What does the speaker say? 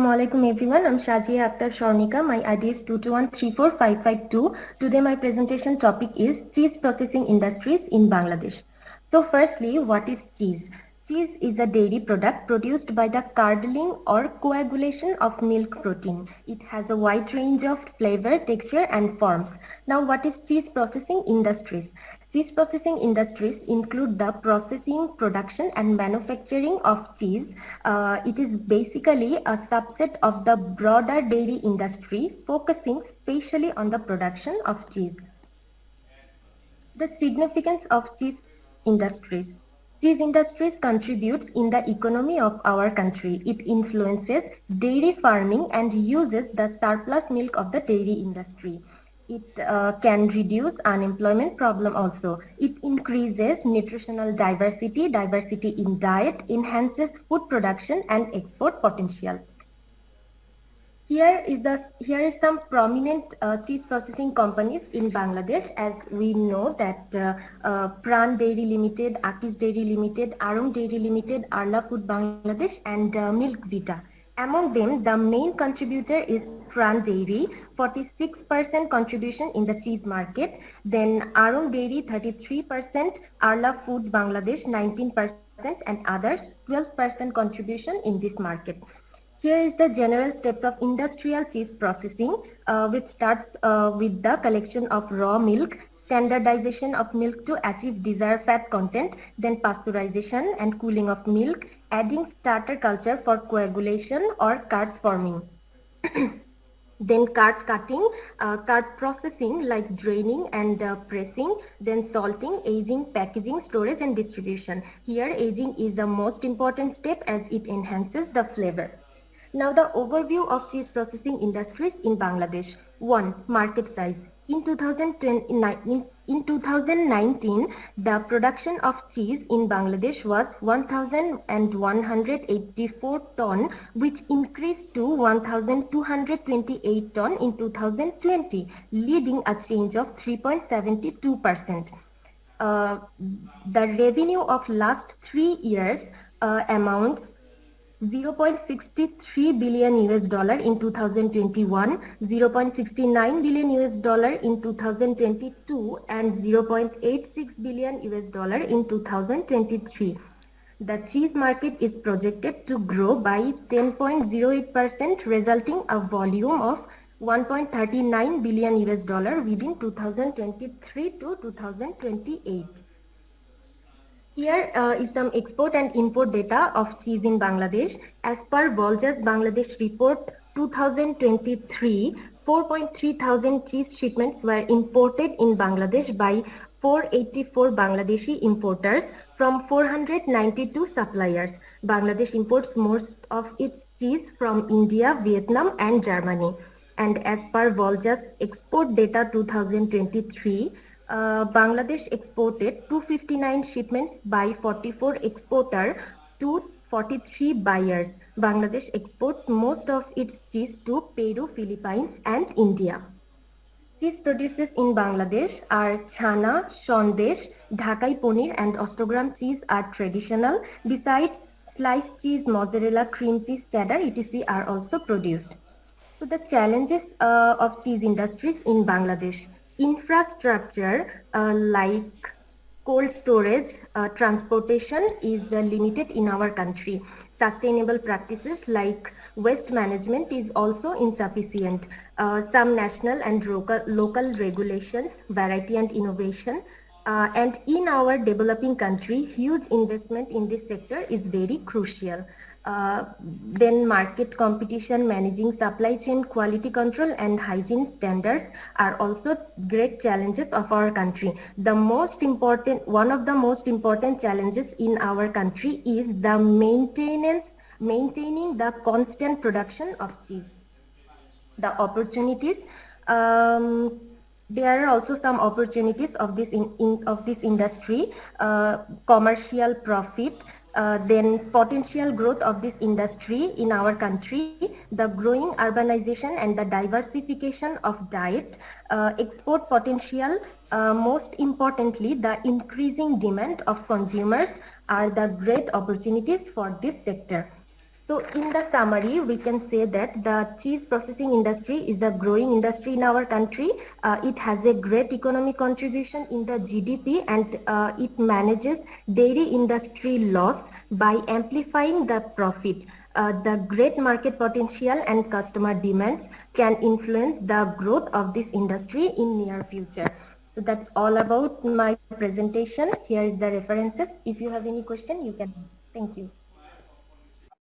Assalamualaikum everyone. I'm Shazia Akhtar Sharnika. My ID is 221345552. Today my presentation topic is cheese processing industries in Bangladesh. So firstly, what is cheese? Cheese is a dairy product produced by the curdling or coagulation of milk protein. It has a wide range of flavor, texture and forms. Now what is cheese processing industries? Cheese processing industries include the processing, production and manufacturing of cheese. It is basically a subset of the broader dairy industry focusing specially on the production of cheese. The significance of cheese industries. Cheese industries contributes in the economy of our country. It influences dairy farming and uses the surplus milk of the dairy industry. It can reduce unemployment problem also. It increases nutritional diversity in diet, enhances food production and export potential. Here is some prominent cheese processing companies in Bangladesh. As we know that Pran Dairy Limited, Akis Dairy Limited, Arum Dairy Limited, Arla Food Bangladesh, and Milk Vita. Among them, the main contributor is Pran Dairy, 46% contribution in the cheese market. Then Arum Dairy, 33%, Arla Foods Bangladesh, 19%, and others, 12% contribution in this market. Here is the general steps of industrial cheese processing, which starts with the collection of raw milk, standardization of milk to achieve desired fat content, then pasteurization and cooling of milk, adding starter culture for coagulation or curd forming. Then curd cutting, curd processing like draining and pressing, then salting, aging, packaging, storage and distribution. Here aging is the most important step as it enhances the flavor. Now the overview of cheese processing industries in Bangladesh. 1. Market size. In 2019, the production of cheese in Bangladesh was 1,184 ton, which increased to 1,228 ton in 2020, leading a change of 3.72%. The revenue of last 3 years amounts 0.63 billion US dollar in 2021, 0.69 billion US dollar in 2022, and 0.86 billion US dollar in 2023. The cheese market is projected to grow by 10.08%, resulting a volume of 1.39 billion US dollar within 2023 to 2028. Here is some export and import data of cheese in Bangladesh. As per Voljas Bangladesh report 2023, 4.3 thousand cheese shipments were imported in Bangladesh by 484 Bangladeshi importers from 492 suppliers. Bangladesh imports most of its cheese from India, Vietnam and Germany. And as per Voljas export data 2023, Bangladesh exported 259 shipments by 44 exporters to 43 buyers. Bangladesh exports most of its cheese to Peru, Philippines and India. Cheese producers in Bangladesh are Chhana, Sandesh, Dhakai Paneer and Ostogram cheese are traditional. Besides, sliced cheese, mozzarella, cream cheese, cheddar, etc. are also produced. So the challenges of cheese industries in Bangladesh. Infrastructure like cold storage, transportation is limited in our country. Sustainable practices like waste management is also insufficient. Some national and local regulations, variety and innovation. And in our developing country, huge investment in this sector is very crucial. Then market competition, managing supply chain, quality control and hygiene standards are also great challenges of our country. One of the most important challenges in our country is the maintaining the constant production of cheese. The opportunities, there are also some opportunities of this industry, commercial profit, then potential growth of this industry in our country, the growing urbanization and the diversification of diet, export potential, most importantly the increasing demand of consumers are the great opportunities for this sector. So in the summary, we can say that the cheese processing industry is a growing industry in our country. It has a great economic contribution in the GDP, and it manages dairy industry loss by amplifying the profit. The great market potential and customer demands can influence the growth of this industry in near future. So that's all about my presentation. Here is the references. If you have any question, you can. Thank you.